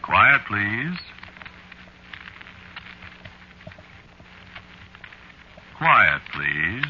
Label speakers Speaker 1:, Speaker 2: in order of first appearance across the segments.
Speaker 1: Quiet, please. Quiet, please.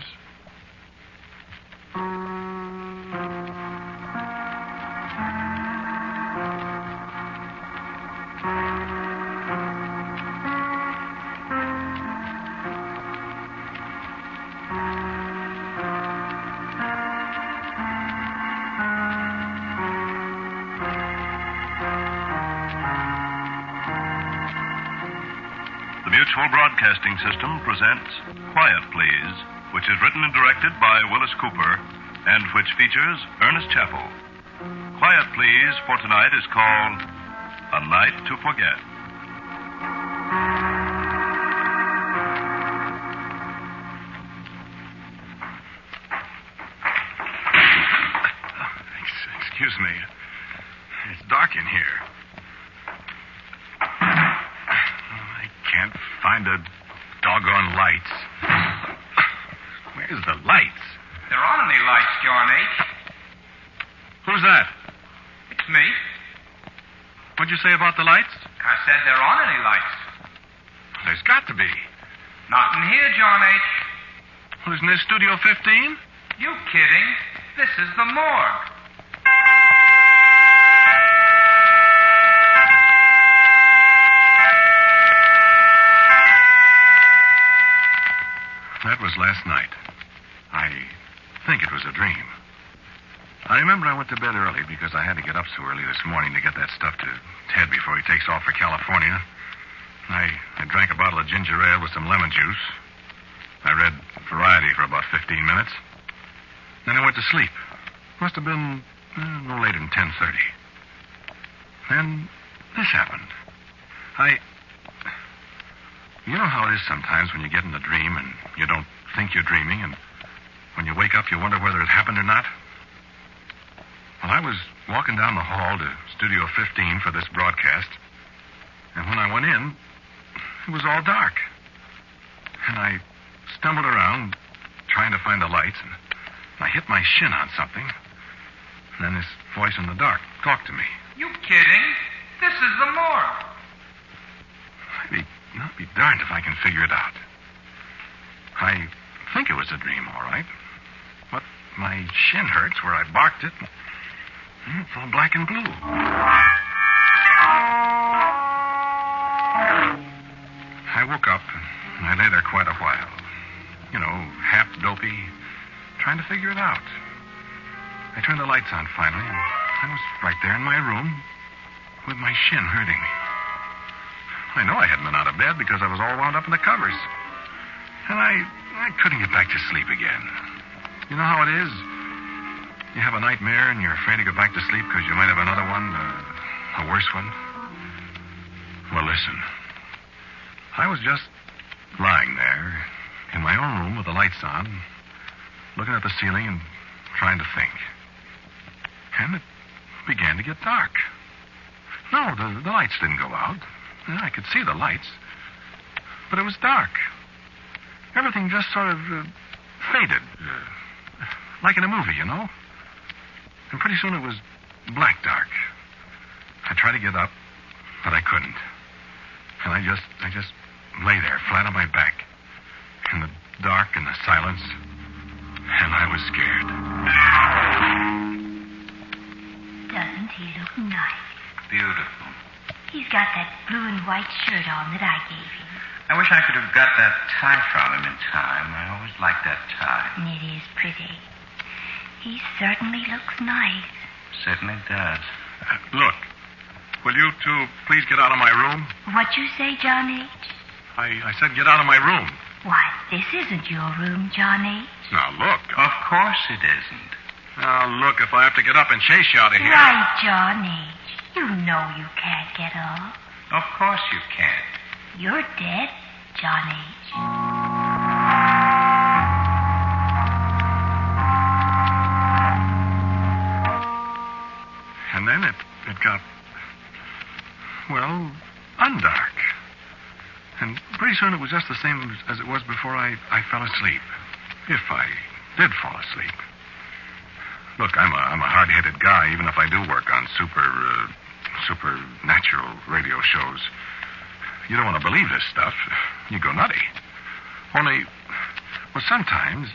Speaker 1: The Mutual Broadcasting System presents Quiet, Please, which is written and directed by Willis Cooper and which features Ernest Chappell. Quiet, Please for tonight is called A Night to Forget.
Speaker 2: Excuse me. It's dark in here. I can't find the doggone lights. Where's the lights?
Speaker 3: There aren't any lights, John H.
Speaker 2: Who's that?
Speaker 3: It's me.
Speaker 2: What'd you say about the lights?
Speaker 3: I said there aren't any lights.
Speaker 2: There's got to be.
Speaker 3: Not in here, John H.
Speaker 2: Well, isn't this Studio 15?
Speaker 3: You kidding? This is the morgue.
Speaker 2: That was last night. I think it was a dream. I remember I went to bed early because I had to get up so early this morning to get that stuff to Ted before he takes off for California. I drank a bottle of ginger ale with some lemon juice. I read Variety for about 15 minutes. Then I went to sleep. Must have been no later than 10:30. Then this happened. You know how it is sometimes when you get in a dream and you don't think you're dreaming, and when you wake up you wonder whether it happened or not? Well, I was walking down the hall to Studio 15 for this broadcast, and when I went in, it was all dark. And I stumbled around trying to find the lights, and I hit my shin on something. And then this voice in the dark talked to me.
Speaker 3: You kidding? This is the morgue.
Speaker 2: I'll be darned if I can figure it out. I think it was a dream, all right. But my shin hurts where I barked it. It's all black and blue. I woke up, and I lay there quite a while. You know, half dopey, trying to figure it out. I turned the lights on finally, and I was right there in my room with my shin hurting me. I know I hadn't been out of bed because I was all wound up in the covers. And I couldn't get back to sleep again. You know how it is? You have a nightmare and you're afraid to go back to sleep because you might have another one, a worse one. Well, listen. I was just lying there in my own room with the lights on, looking at the ceiling and trying to think. And it began to get dark. No, the lights didn't go out. I could see the lights. But it was dark. Everything just sort of faded. Like in a movie, you know? And pretty soon it was black dark. I tried to get up, but I couldn't. And I just lay there, flat on my back, in the dark and the silence, and I was scared.
Speaker 4: Doesn't he look nice?
Speaker 3: Beautiful.
Speaker 4: He's got that blue and white shirt on that I gave him.
Speaker 3: I wish I could have got that tie from him in time. I always liked that tie.
Speaker 4: It is pretty. He certainly looks nice.
Speaker 3: Certainly does.
Speaker 2: Look, will you two please get out of my room?
Speaker 4: What you say, John H.?
Speaker 2: I said get out of my room.
Speaker 4: Why, this isn't your room, John H.
Speaker 2: Now, look.
Speaker 3: Of course it isn't.
Speaker 2: Now, look, if I have to get up and chase you out of here...
Speaker 4: Right, John H. You know you can't get up.
Speaker 3: Of course you can't.
Speaker 4: You're dead, John H.
Speaker 2: And then it got, well, undark. And pretty soon it was just the same as it was before I fell asleep. If I did fall asleep. Look, I'm a hard-headed guy, even if I do work on super supernatural radio shows. You don't want to believe this stuff. You go nutty. Only, well, sometimes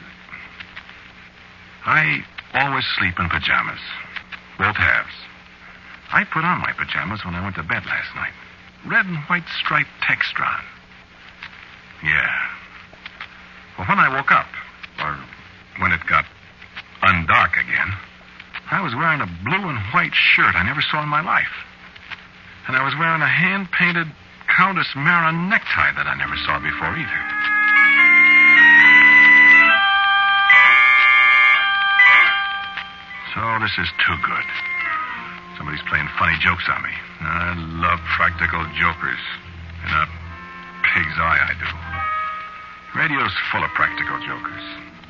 Speaker 2: I always sleep in pajamas. Both halves. I put on my pajamas when I went to bed last night. Red and white striped Textron. Yeah. Well, when I woke up, or when it got undark again, I was wearing a blue and white shirt I never saw in my life. And I was wearing a hand-painted Countess Mara necktie that I never saw before either. So this is too good. Somebody's playing funny jokes on me. I love practical jokers. In a pig's eye, I do. Radio's full of practical jokers.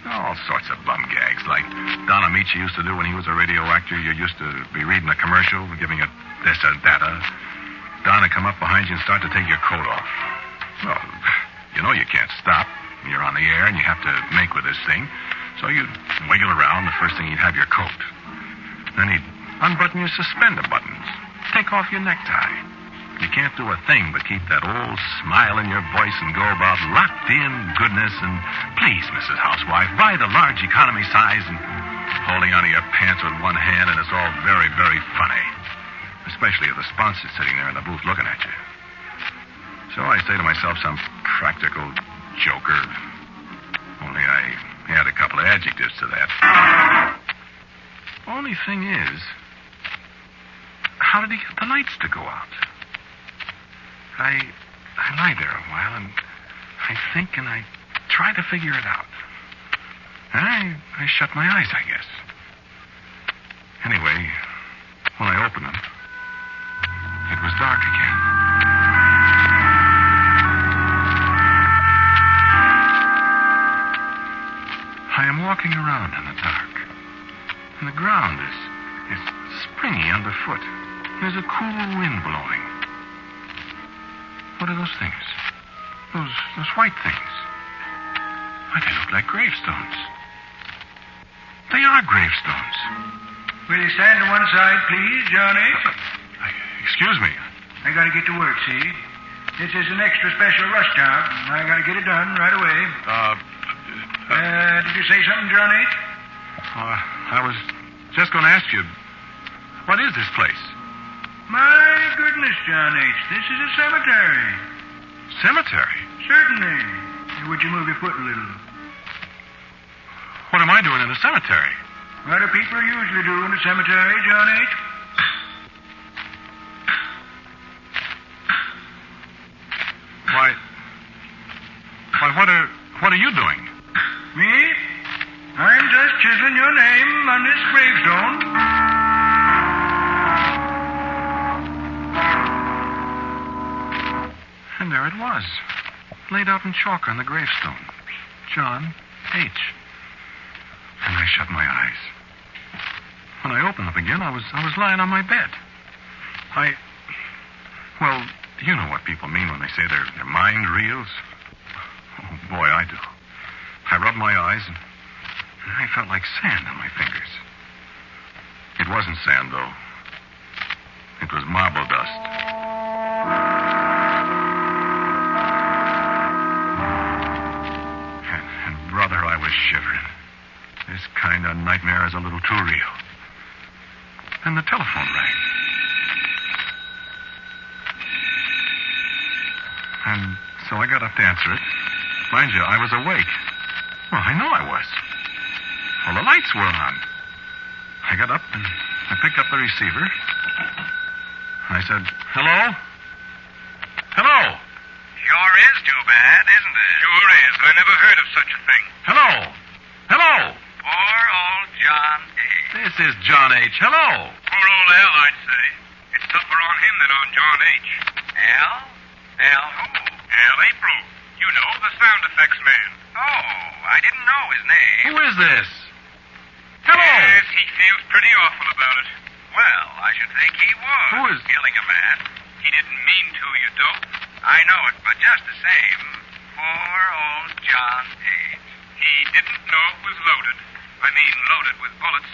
Speaker 2: All sorts of bum gags, like Don Amici used to do when he was a radio actor. You used to be reading a commercial, giving it this or that. Don would come up behind you and start to take your coat off. Well, you know you can't stop. You're on the air and you have to make with this thing. So you'd wiggle around. The first thing you'd have your coat. Then he'd unbutton your suspender buttons. Take off your necktie. You can't do a thing but keep that old smile in your voice and go about locked-in goodness and, please, Mrs. Housewife, buy the large economy size, and holding onto your pants with one hand, and it's all very, very funny. Especially if the sponsor's sitting there in the booth looking at you. So I say to myself, some practical joker. Only I add a couple of adjectives to that. Only thing is, how did he get the lights to go out? I lie there a while, and I think, and I try to figure it out. And I shut my eyes, I guess. Anyway, when I opened them, it was dark again. I am walking around in the dark, and the ground is springy underfoot. There's a cool wind blowing. What are those things? Those white things. Why, they look like gravestones. They are gravestones.
Speaker 5: Will you stand to one side, please, John H.?
Speaker 2: Excuse me.
Speaker 5: I gotta get to work, see? This is an extra special rush job. I gotta get it done right away. Did you say something, John H.?
Speaker 2: I was just going to ask you, what is this place?
Speaker 5: My goodness, John H., this is a cemetery.
Speaker 2: Cemetery?
Speaker 5: Certainly. Would you move your foot a little?
Speaker 2: What am I doing in a cemetery?
Speaker 5: What do people usually do in a cemetery, John H.?
Speaker 2: Why, what are you doing?
Speaker 5: Me? I'm just chiseling your name on this gravestone.
Speaker 2: And there it was, laid out in chalk on the gravestone. John H. And I shut my eyes. When I opened them again, I was lying on my bed. Well, you know what people mean when they say their mind reels. Oh, boy, I do. I rubbed my eyes, and I felt like sand on my fingers. It wasn't sand, though. It was marble dust. Brother, I was shivering. This kind of nightmare is a little too real. And the telephone rang. And so I got up to answer it. Mind you, I was awake. Well, I know I was. Well, the lights were on. I got up and I picked up the receiver. I said, hello? Hello?
Speaker 6: Sure is too bad, isn't it? Sure is. I never heard of such a thing.
Speaker 2: Hello? Hello?
Speaker 6: Poor old John H.
Speaker 2: This is John H. Hello?
Speaker 6: Poor old Al, I'd say. It's tougher on him than on John H. Al? Al who? Al April. You know, the sound effects man. Oh, I didn't know his name.
Speaker 2: Who is this? Hello?
Speaker 6: Yes, he feels pretty awful about it. Well, I should think he was.
Speaker 2: Who is...
Speaker 6: killing a man. He didn't mean to, you dope. I know it, but just the same, poor old John H. He didn't know it was loaded. I mean, loaded with bullets.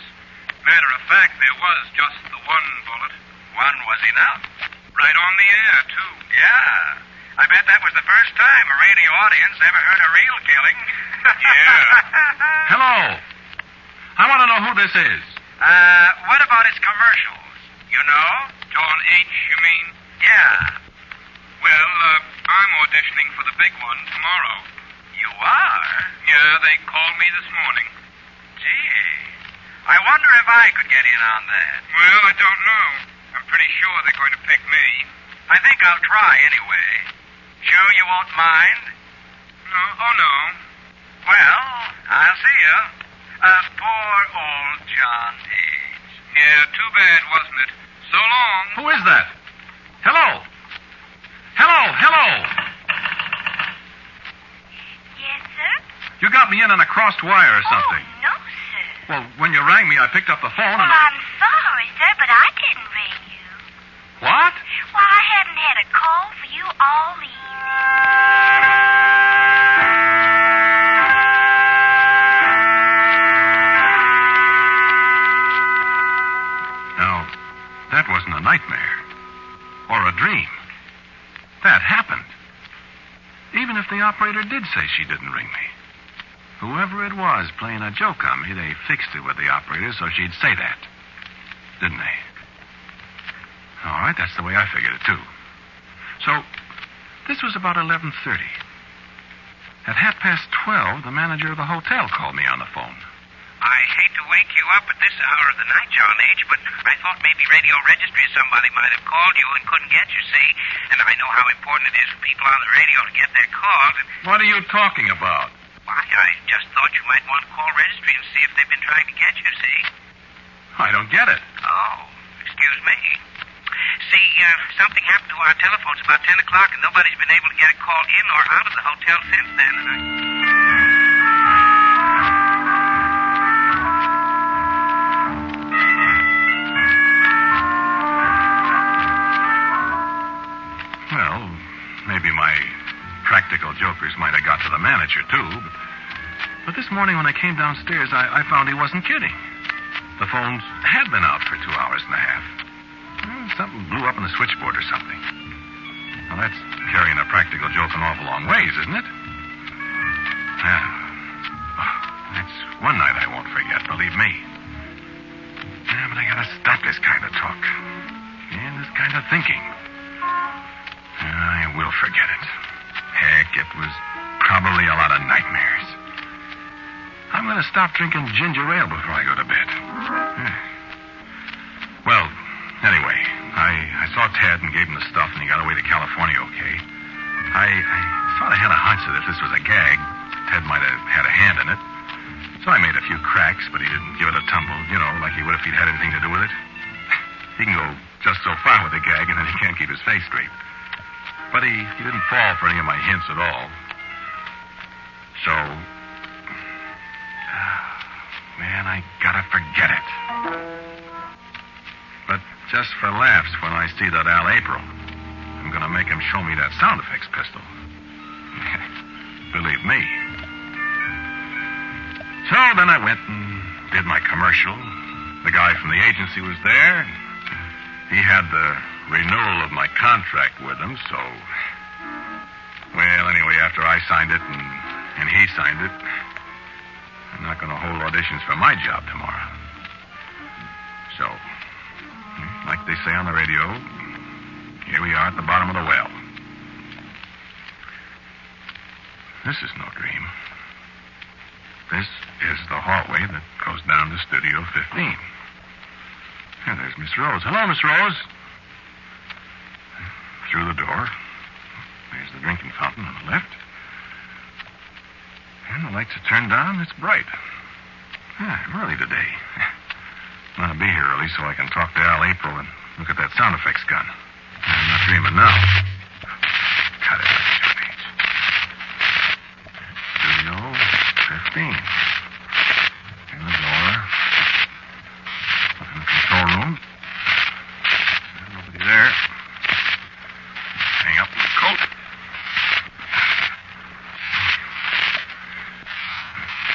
Speaker 6: Matter of fact, there was just the one bullet.
Speaker 3: One was enough.
Speaker 6: Right on the air, too.
Speaker 3: Yeah. I bet that was the first time a radio audience ever heard a real killing.
Speaker 6: Yeah.
Speaker 2: Hello. I want to know who this is.
Speaker 3: What about its commercials? You know?
Speaker 6: John H., you mean?
Speaker 3: Yeah.
Speaker 6: Well, I'm auditioning for the big one tomorrow.
Speaker 3: You are?
Speaker 6: Yeah, they called me this morning.
Speaker 3: Gee. I wonder if I could get in on that.
Speaker 6: Well, I don't know. I'm pretty sure they're going to pick me.
Speaker 3: I think I'll try anyway. Sure you won't mind?
Speaker 6: No, oh no.
Speaker 3: Well, I'll see you. Poor old John H.
Speaker 6: Yeah, too bad, wasn't it? So long.
Speaker 2: Who is that? Hello. Hello.
Speaker 4: Yes, sir?
Speaker 2: You got me in on a crossed wire or something.
Speaker 4: Oh, no, sir.
Speaker 2: Well, when you rang me, I picked up the phone
Speaker 4: Well,
Speaker 2: and...
Speaker 4: I'm sorry, sir, but I didn't ring you.
Speaker 2: What?
Speaker 4: Well, I haven't had a call for you all evening.
Speaker 2: Now, that wasn't a nightmare. Or a dream. That happened. Even if the operator did say she didn't ring me. Whoever it was playing a joke on me, they fixed it with the operator so she'd say that. Didn't they? All right, that's the way I figured it, too. So, this was about 11:30. At 12:30, the manager of the hotel called me on the phone.
Speaker 3: I hate to wake you up at this hour of the night, John H., but I thought maybe radio registry or somebody might have called you and couldn't get you, see? And I know how important it is for people on the radio to get their calls. And
Speaker 2: What are you talking about?
Speaker 3: why, I just thought you might want to call registry and see if they've been trying to get you, see?
Speaker 2: I don't get it.
Speaker 3: Oh, excuse me. See, something happened to our telephones about 10 o'clock, and nobody's been able to get a call in or out of the hotel since then, and I...
Speaker 2: Well, maybe my practical jokers might have got to the manager, too. But this morning when I came downstairs, I found he wasn't kidding. The phones had been out for 2 hours and a half. Something blew up in the switchboard or something. Well, that's carrying a practical joke an awful long ways, isn't it? Yeah. That's one night I won't forget, believe me. Yeah, but I gotta stop this kind of talk. And this kind of thinking. I will forget it. Heck, it was probably a lot of nightmares. I'm going to stop drinking ginger ale before I go to bed. Well, anyway, I saw Ted and gave him the stuff, and he got away to California okay. I sort of had a hunch that if this was a gag, Ted might have had a hand in it. So I made a few cracks, but he didn't give it a tumble, like he would if he'd had anything to do with it. He can go just so far with a gag, and then he can't keep his face straight. But he didn't fall for any of my hints at all. So, man, I gotta forget it. But just for laughs, when I see that Al April, I'm gonna make him show me that sound effects pistol. Believe me. So then I went and did my commercial. The guy from the agency was there. He had the renewal of my contract with him, so... Well, anyway, after I signed it and he signed it, I'm not going to hold auditions for my job tomorrow. So, like they say on the radio, here we are at the bottom of the well. This is no dream. This is the hallway that goes down to Studio 15. Here, there's Miss Rose. Hello, Miss Rose. Through the door. There's the drinking fountain on the left. And the lights are turned on. It's bright. I'm early today. I'm going to be here early so I can talk to Al April and look at that sound effects gun. I'm not dreaming now. Cut it. Studio 15. In the door. In the control room. Nobody there. Hang up the coat.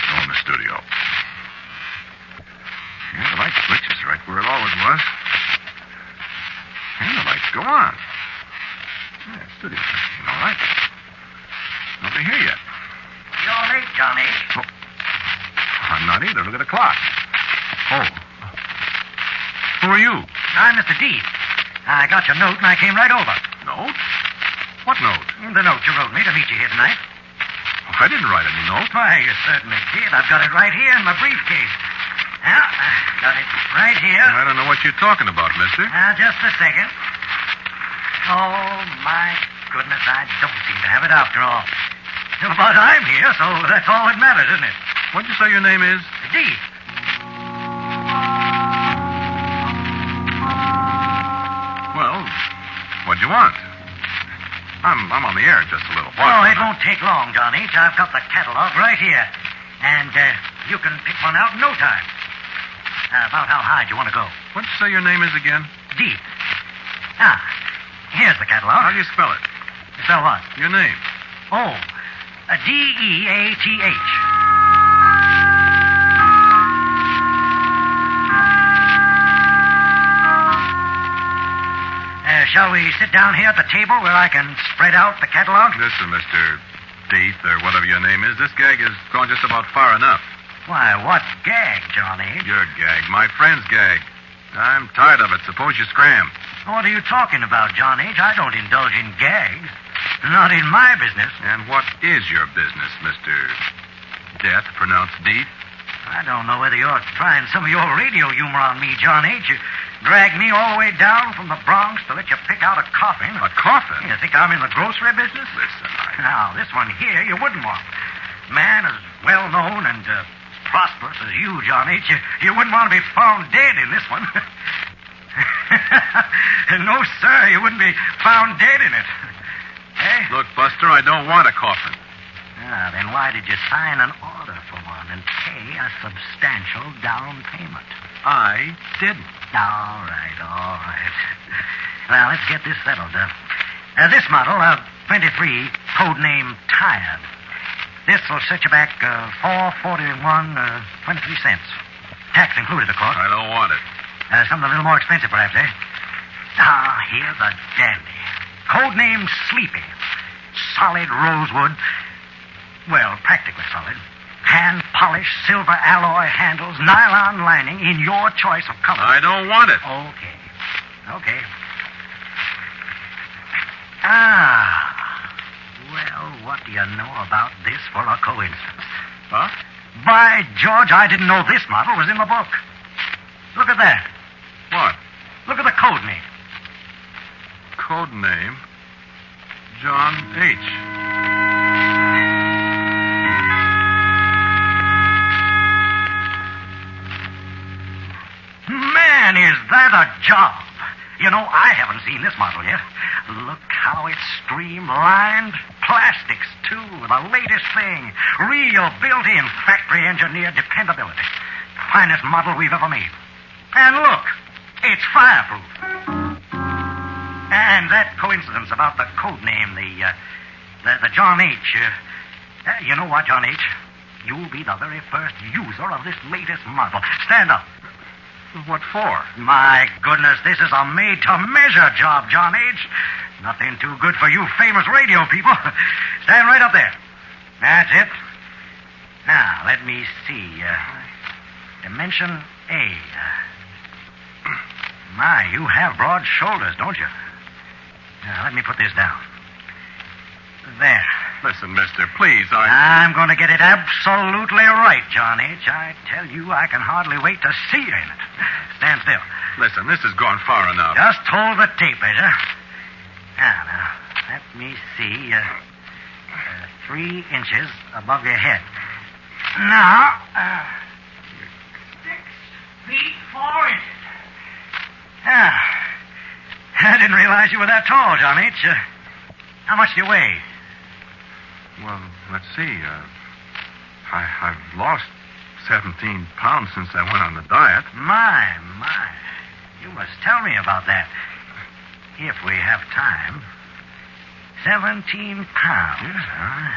Speaker 2: Go in the studio. Yeah, the light switch is right where it always was. Go on. Yeah, studio session, all right. Nobody here yet.
Speaker 7: You're late, Johnny.
Speaker 2: Oh. I'm not either. Look at the clock. Oh. Who are you?
Speaker 7: I'm Mr. Deep. I got your note and I came right over.
Speaker 2: Note? What note?
Speaker 7: The note you wrote me to meet you here tonight.
Speaker 2: Oh, I didn't write any note.
Speaker 7: Why, you certainly did. I've got it right here in my briefcase. Yeah, I've got it right here.
Speaker 2: I don't know what you're talking about, mister.
Speaker 7: Just a second. Oh, my goodness, I don't seem to have it after all. But I'm here, so that's all that matters, isn't it?
Speaker 2: What'd you say your name is?
Speaker 7: Deep.
Speaker 2: Well, what'd you want? I'm on the air just a little while.
Speaker 7: Oh, it won't take long, John H. I've got the catalog right here. And you can pick one out in no time. About how high do you want to go?
Speaker 2: What'd you say your name is again?
Speaker 7: Deep. Here's the catalog.
Speaker 2: How do you spell it?
Speaker 7: Spell what?
Speaker 2: Your name.
Speaker 7: Oh, D-E-A-T-H. Shall we sit down here at the table where I can spread out the catalog?
Speaker 2: Listen, Mr. Deeth, or whatever your name is, this gag has gone just about far enough.
Speaker 7: Why, what gag, Johnny?
Speaker 2: Your gag. My friend's gag. I'm tired of it. Suppose you scram.
Speaker 7: What are you talking about, John H.? I don't indulge in gags. Not in my business.
Speaker 2: And what is your business, Mr. Death, pronounced Deeth?
Speaker 7: I don't know whether you're trying some of your radio humor on me, John H. You dragged me all the way down from the Bronx to let you pick out a coffin.
Speaker 2: A coffin?
Speaker 7: You think I'm in the grocery business?
Speaker 2: Listen,
Speaker 7: Now, this one here you wouldn't want. Man as well known and prosperous as you, John H., you wouldn't want to be found dead in this one. No, sir, you wouldn't be found dead in it. Eh?
Speaker 2: Look, Buster, I don't want a coffin.
Speaker 7: Then why did you sign an order for one and pay a substantial down payment?
Speaker 2: I didn't.
Speaker 7: All right. Well, let's get this settled. This model, 23, code name Tired. This will set you back $441, 23 cents. Tax included, of course.
Speaker 2: I don't want it.
Speaker 7: Something a little more expensive, perhaps, eh? Here's a dandy. Code name Sleepy. Solid rosewood. Well, practically solid. Hand-polished silver alloy handles, nylon lining in your choice of color.
Speaker 2: I don't want it.
Speaker 7: Okay. Well, what do you know about this for a coincidence?
Speaker 2: Huh?
Speaker 7: By George, I didn't know this model was in the book. Look at that.
Speaker 2: What?
Speaker 7: Look at the code name.
Speaker 2: Code name? John H.
Speaker 7: Man, is that a job. You know, I haven't seen this model yet. Look how it's streamlined. Plastics, too, the latest thing. Real built-in factory-engineered dependability. Finest model we've ever made. And look, it's fireproof. And that coincidence about the code name, the John H. You know what, John H.? You'll be the very first user of this latest model. Stand up.
Speaker 2: What for?
Speaker 7: My goodness, this is a made-to-measure job, John H. Nothing too good for you famous radio people. Stand right up there. That's it. Now, let me see. Dimension A. My, you have broad shoulders, don't you? Now, let me put this down. There.
Speaker 2: Listen, mister, please,
Speaker 7: I'm going to get it absolutely right, John H. I tell you, I can hardly wait to see you in it. Stand still.
Speaker 2: Listen, this has gone far enough.
Speaker 7: Just hold the tape, Ezra. Now, let me see. 3 inches above your head. Now, 6 feet 4 inches. I didn't realize you were that tall, John H. How much do you weigh?
Speaker 2: Well, let's see. I've lost 17 pounds since I went on the diet.
Speaker 7: My. You must tell me about that. If we have time. 17 pounds,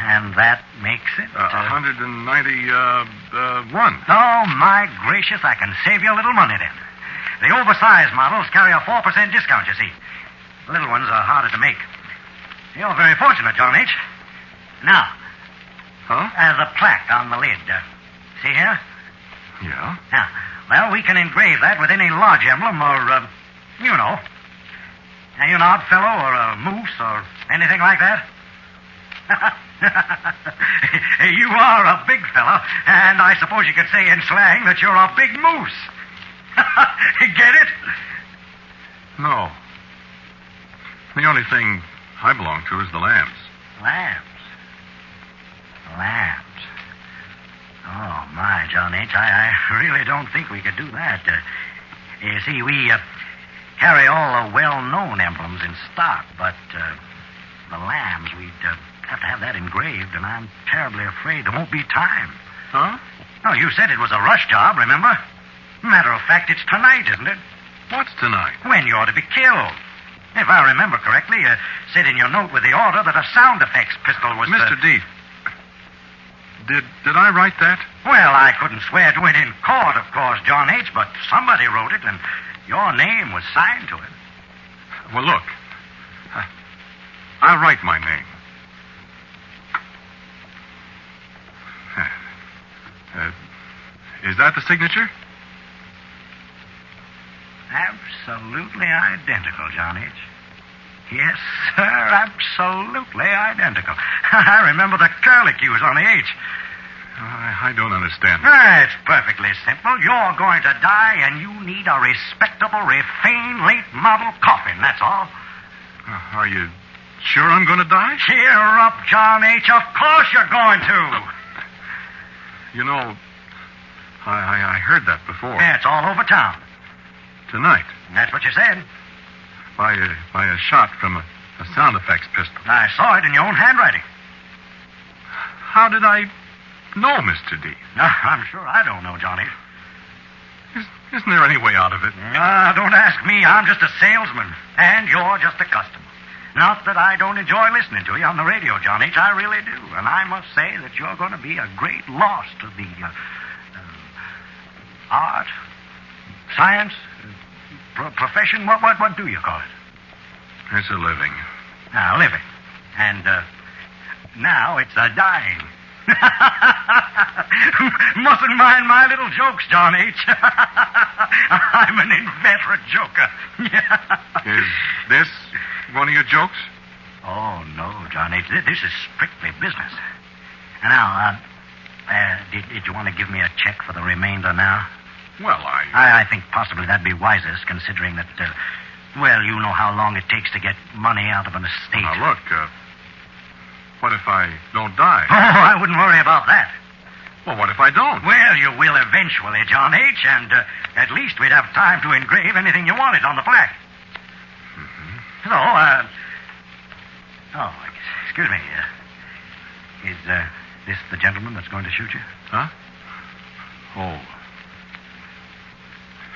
Speaker 7: and that makes it...
Speaker 2: 191.
Speaker 7: Oh, my gracious, I can save you a little money then. The oversized models carry a 4% discount, you see. Little ones are harder to make. You're very fortunate, John H. Now,
Speaker 2: Huh?
Speaker 7: the plaque on the lid. See here?
Speaker 2: Yeah.
Speaker 7: Now, well, we can engrave that with any lodge emblem or, you know, an odd fellow or a moose or anything like that. You are a big fellow, and I suppose you could say in slang that you're a big moose. Get it?
Speaker 2: No. The only thing I belong to is the lambs.
Speaker 7: Lambs. Oh, my, John H., I really don't think we could do that. You see, we carry all the well-known emblems in stock, but the lambs, we'd have to have that engraved, and I'm terribly afraid there won't be time.
Speaker 2: Huh?
Speaker 7: No, you said it was a rush job, remember? Matter of fact, it's tonight, isn't it?
Speaker 2: What's tonight?
Speaker 7: When you're to be killed. If I remember correctly, you said in your note with the order that a sound effects pistol was...
Speaker 2: Mr. Deep, did I write that?
Speaker 7: Well, I couldn't swear to it in court, of course, John H., but somebody wrote it, and your name was signed to it.
Speaker 2: Well, look. I'll write my name. Is that the signature?
Speaker 7: Absolutely identical, John H. Yes, sir, absolutely identical. I remember the curlicues on the H.
Speaker 2: I don't understand.
Speaker 7: It's perfectly simple. You're going to die, and you need a respectable, refined, late model coffin, that's all.
Speaker 2: Are you sure I'm going to die?
Speaker 7: Cheer up, John H. Of course you're going to.
Speaker 2: You know, I heard that before.
Speaker 7: Yeah, it's all over town.
Speaker 2: Tonight.
Speaker 7: That's what you said.
Speaker 2: By a shot from a sound effects pistol.
Speaker 7: I saw it in your own handwriting.
Speaker 2: How did I know, Mr. D?
Speaker 7: I'm sure I don't know, Johnny.
Speaker 2: Isn't there any way out of it?
Speaker 7: Don't ask me. I'm just a salesman, and you're just a customer. Not that I don't enjoy listening to you on the radio, John H. I really do. And I must say that you're going to be a great loss to the art, science, profession. What do you call it?
Speaker 2: It's a living.
Speaker 7: Living. And now it's a dying. Mustn't mind my little jokes, John H. I'm an inveterate joker.
Speaker 2: Is this one of your jokes?
Speaker 7: Oh, no, John H. This is strictly business. Now, did you want to give me a check for the remainder now?
Speaker 2: Well,
Speaker 7: I think possibly that'd be wisest, considering that, well, you know how long it takes to get money out of an estate.
Speaker 2: Now, look, what if I don't die?
Speaker 7: Oh, I wouldn't worry about that.
Speaker 2: Well, what if I don't?
Speaker 7: Well, you will eventually, John H., and at least we'd have time to engrave anything you wanted on the plaque.
Speaker 2: Mm-hmm.
Speaker 7: So, excuse me. Is this the gentleman that's going to shoot you?
Speaker 2: Huh? Oh.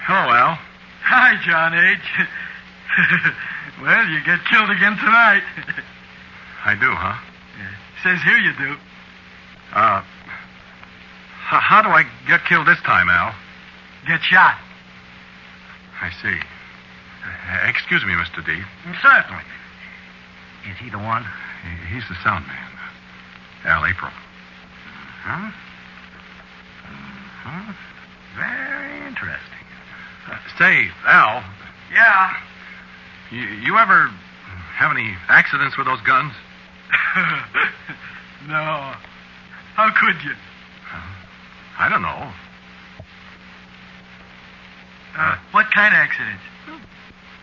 Speaker 2: Hello, Al.
Speaker 5: Hi, John H. Well, you get killed again tonight.
Speaker 2: I do, huh?
Speaker 5: Says here you do.
Speaker 2: How do I get killed this time, Al?
Speaker 5: Get shot.
Speaker 2: I see. Excuse me, Mr. D.
Speaker 7: Certainly. Is he the one?
Speaker 2: He's the sound man. Al April.
Speaker 7: Huh? Mm-hmm. Very interesting.
Speaker 2: Say, Al.
Speaker 5: Yeah.
Speaker 2: You ever have any accidents with those guns?
Speaker 5: No. How could you?
Speaker 2: I don't know.
Speaker 5: What kind of accidents?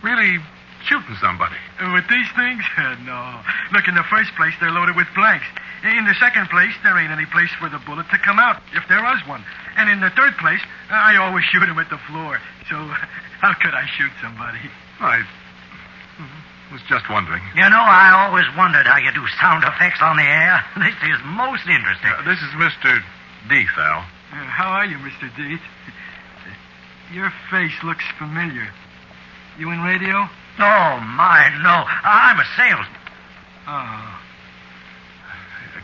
Speaker 2: Really shooting somebody.
Speaker 5: With these things? No. Look, in the first place, they're loaded with blanks. In the second place, there ain't any place for the bullet to come out, if there was one. And in the third place, I always shoot him at the floor. So how could I shoot somebody?
Speaker 2: I was just wondering.
Speaker 7: You know, I always wondered how you do sound effects on the air. This is most interesting.
Speaker 2: This is Mr. Deeth, Al.
Speaker 5: How are you, Mr. Deeth? Your face looks familiar. You in radio?
Speaker 7: Oh, my, no. I'm a salesman.
Speaker 5: Oh.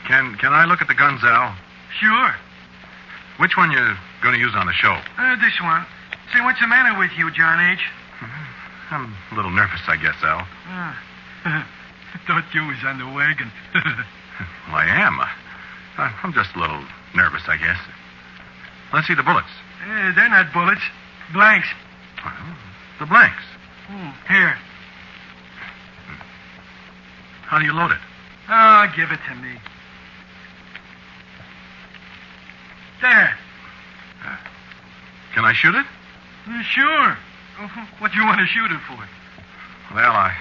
Speaker 2: Can I look at the guns, Al?
Speaker 5: Sure.
Speaker 2: Which one you going to use on the show?
Speaker 5: This one. Say, what's the matter with you, John H.?
Speaker 2: I'm a little nervous, I guess, Al.
Speaker 5: Thought you was on the wagon.
Speaker 2: Well, I am. I'm just a little nervous, I guess. Let's see the bullets.
Speaker 5: They're not bullets. Blanks.
Speaker 2: Well, the blanks.
Speaker 5: Here.
Speaker 2: How do you load it?
Speaker 5: Oh, give it to me. There.
Speaker 2: Can I shoot it?
Speaker 5: Sure. What do you want to shoot it for?
Speaker 2: Well, I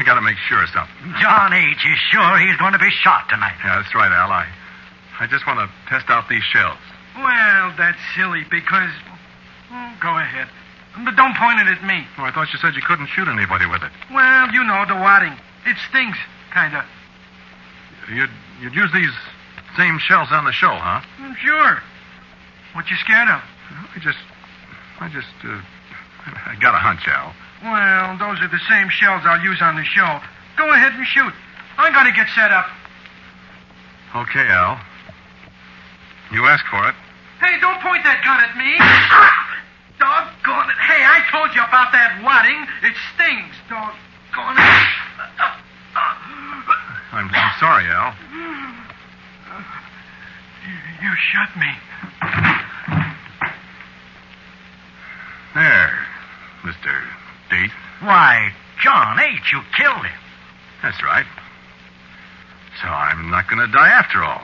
Speaker 2: got to make sure of something.
Speaker 7: John H. is sure he's going to be shot tonight.
Speaker 2: Yeah, that's right, Al. I just want to test out these shells.
Speaker 5: Well, that's silly because... go ahead. But don't point it at me.
Speaker 2: Oh, I thought you said you couldn't shoot anybody with it.
Speaker 5: Well, you know, the wadding. It stings, kind of.
Speaker 2: You'd use these same shells on the show, huh?
Speaker 5: Sure. What you scared of?
Speaker 2: I got a hunch, Al.
Speaker 5: Well, those are the same shells I'll use on the show. Go ahead and shoot. I'm going to get set up.
Speaker 2: Okay, Al. You asked for it.
Speaker 5: Hey, don't point that gun at me. Doggone it. Hey, I told you about that wadding. It stings. Doggone it.
Speaker 2: I'm sorry, Al.
Speaker 5: You shot me.
Speaker 2: There, Mr. Death.
Speaker 7: Why, John H., you killed him.
Speaker 2: That's right. So I'm not going to die after all.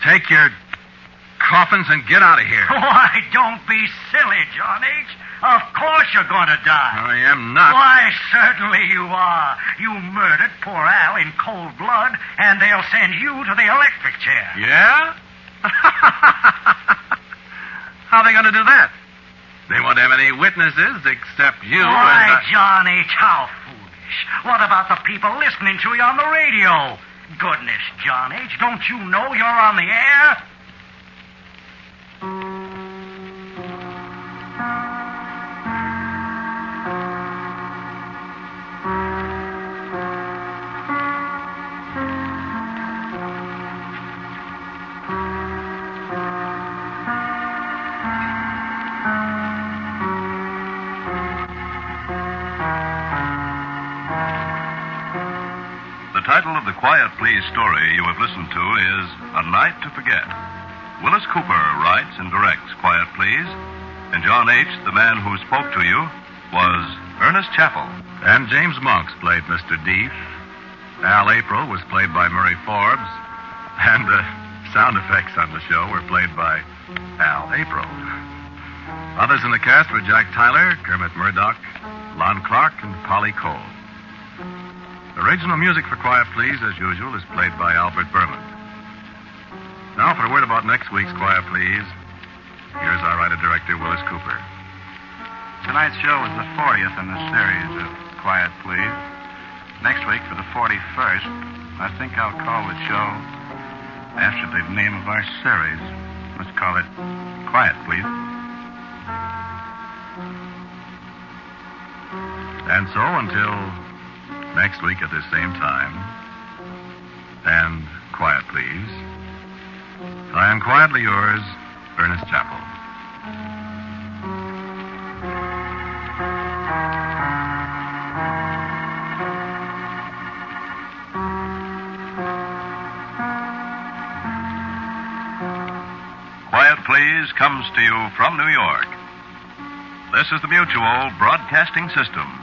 Speaker 2: Take your coffins and get out of here.
Speaker 7: Why, don't be silly, John H. Of course you're going to die.
Speaker 2: I am not.
Speaker 7: Why, certainly you are. You murdered poor Al in cold blood, and they'll send you to the electric chair.
Speaker 2: Yeah? How are they going to do that? They won't have any witnesses except you.
Speaker 7: Why, John H., how foolish. What about the people listening to you on the radio? Goodness, John H., don't you know you're on the air?
Speaker 1: The title of the Quiet Please story you have listened to is A Night to Forget. Willis Cooper writes and directs Quiet Please, and John H., the man who spoke to you, was Ernest Chappell.
Speaker 2: And James Monks played Mr. Deef. Al April was played by Murray Forbes. And the sound effects on the show were played by Al April. Others in the cast were Jack Tyler, Kermit Murdoch, Lon Clark, and Polly Cole. Original music for Quiet Please, as usual, is played by Albert Berman. Now, for a word about next week's Quiet Please, here's our writer-director, Willis Cooper.
Speaker 8: Tonight's show is the 40th in the series of Quiet Please. Next week, for the 41st, I think I'll call the show after the name of our series. Let's call it Quiet Please.
Speaker 2: And so, until next week at the same time, and Quiet Please, I am quietly yours, Ernest Chappell.
Speaker 1: Quiet Please comes to you from New York. This is the Mutual Broadcasting System.